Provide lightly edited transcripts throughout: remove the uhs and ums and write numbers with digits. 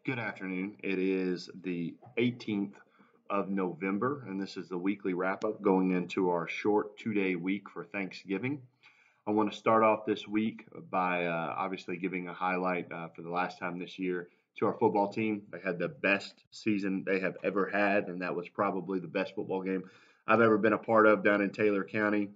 Good afternoon. It is the 18th of November, and this is the weekly wrap up going into our short 2 day week for Thanksgiving. I want to start off this week by obviously giving a highlight for the last time this year to our football team. They had the best season they have ever had, and that was probably the best football game I've ever been a part of down in Taylor County.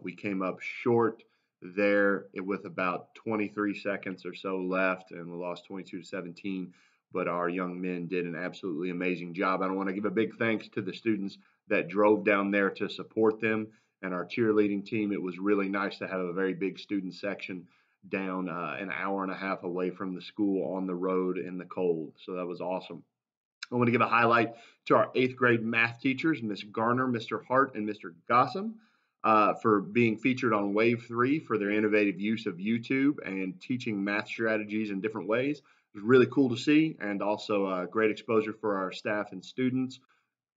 We came up short there with about 23 seconds or so left, and we lost 22-17. But our young men did an absolutely amazing job. I want to give a big thanks to the students that drove down there to support them and our cheerleading team. It was really nice to have a very big student section down an hour and a half away from the school on the road in the cold. So that was awesome. I want to give a highlight to our eighth grade math teachers, Miss Garner, Mr. Hart, and Mr. Gossam, for being featured on Wave 3 for their innovative use of YouTube and teaching math strategies in different ways. It was really cool to see, and also great exposure for our staff and students.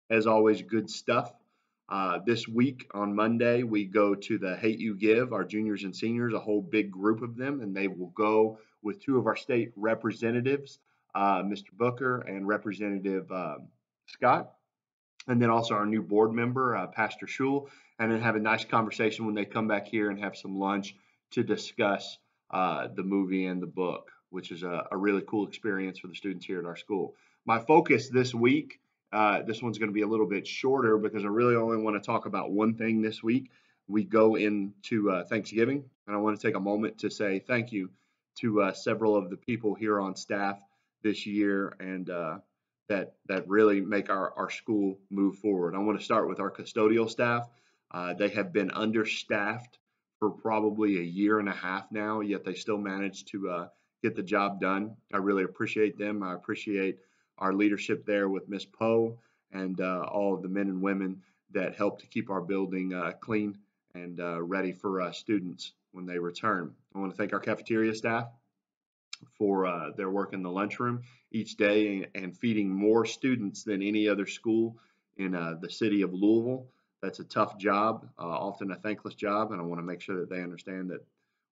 As always, good stuff. This week on Monday, we go to the Hate You Give, our juniors and seniors, a whole big group of them, and they will go with two of our state representatives, Mr. Booker and Representative Scott, and then also our new board member, Pastor Schul, and then have a nice conversation when they come back here and have some lunch to discuss the movie and the book, which is a really cool experience for the students here at our school. My focus this week, this one's going to be a little bit shorter because I really only want to talk about one thing this week. We go into Thanksgiving, and I want to take a moment to say thank you to several of the people here on staff this year and that really make our school move forward. I want to start with our custodial staff. They have been understaffed for probably a year and a half now, yet they still manage to get the job done. I really appreciate them. I appreciate our leadership there with Miss Poe and all of the men and women that help to keep our building clean and ready for students when they return. I want to thank our cafeteria staff for their work in the lunchroom each day and feeding more students than any other school in the city of Louisville. That's a tough job, often a thankless job, and I want to make sure that they understand that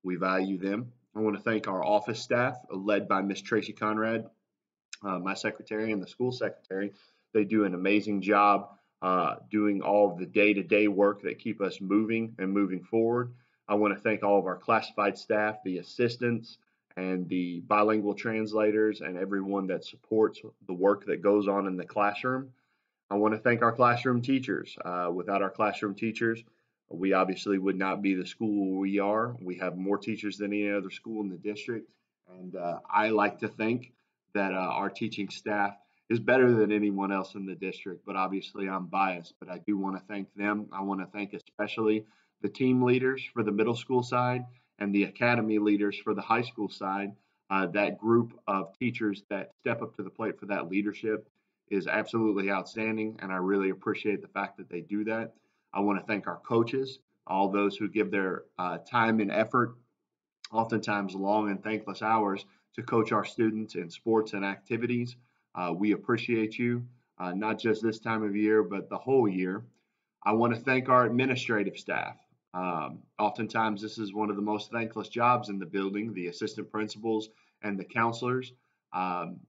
we value them. I want to thank our office staff, led by Miss Tracy Conrad, my secretary, and the school secretary. They do an amazing job doing all of the day-to-day work that keep us moving and moving forward. I want to thank all of our classified staff, the assistants, and the bilingual translators, and everyone that supports the work that goes on in the classroom. I want to thank our classroom teachers. Without our classroom teachers, we obviously would not be the school we are. We have more teachers than any other school in the district, and I like to think that our teaching staff is better than anyone else in the district, but obviously I'm biased, but I do want to thank them. I want to thank especially the team leaders for the middle school side and the academy leaders for the high school side. That group of teachers that step up to the plate for that leadership is absolutely outstanding, and I really appreciate the fact that they do that. I want to thank our coaches, all those who give their time and effort, oftentimes long and thankless hours, to coach our students in sports and activities. We appreciate you, not just this time of year, but the whole year. I want to thank our administrative staff. Oftentimes, this is one of the most thankless jobs in the building, the assistant principals and the counselors.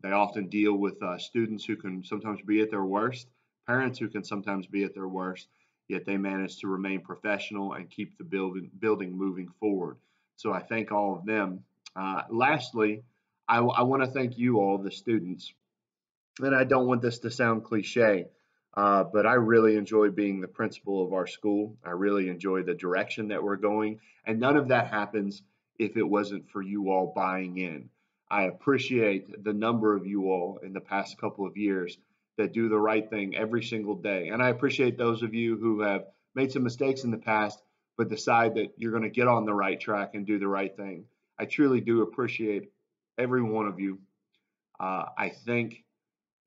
They often deal with students who can sometimes be at their worst, parents who can sometimes be at their worst, yet they manage to remain professional and keep the building moving forward. So I thank all of them. Lastly, I want to thank you all, the students. And I don't want this to sound cliche, but I really enjoy being the principal of our school. I really enjoy the direction that we're going. And none of that happens if it wasn't for you all buying in. I appreciate the number of you all in the past couple of years that do the right thing every single day. And I appreciate those of you who have made some mistakes in the past, but decide that you're going to get on the right track and do the right thing. I truly do appreciate every one of you. I think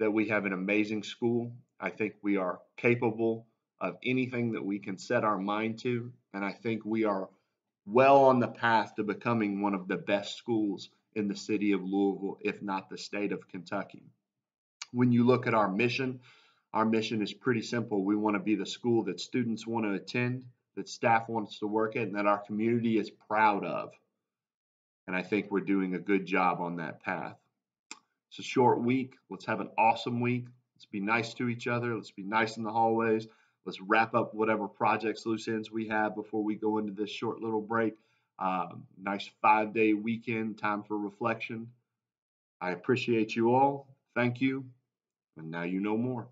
that we have an amazing school. I think we are capable of anything that we can set our mind to. And I think we are well on the path to becoming one of the best schools in the city of Louisville, if not the state of Kentucky. When you look at our mission is pretty simple. We want to be the school that students want to attend, that staff wants to work at, and that our community is proud of. And I think we're doing a good job on that path. It's a short week. Let's have an awesome week. Let's be nice to each other. Let's be nice in the hallways. Let's wrap up whatever projects, loose ends we have before we go into this short little break. Nice 5-day weekend, time for reflection. I appreciate you all. Thank you. And now you know more.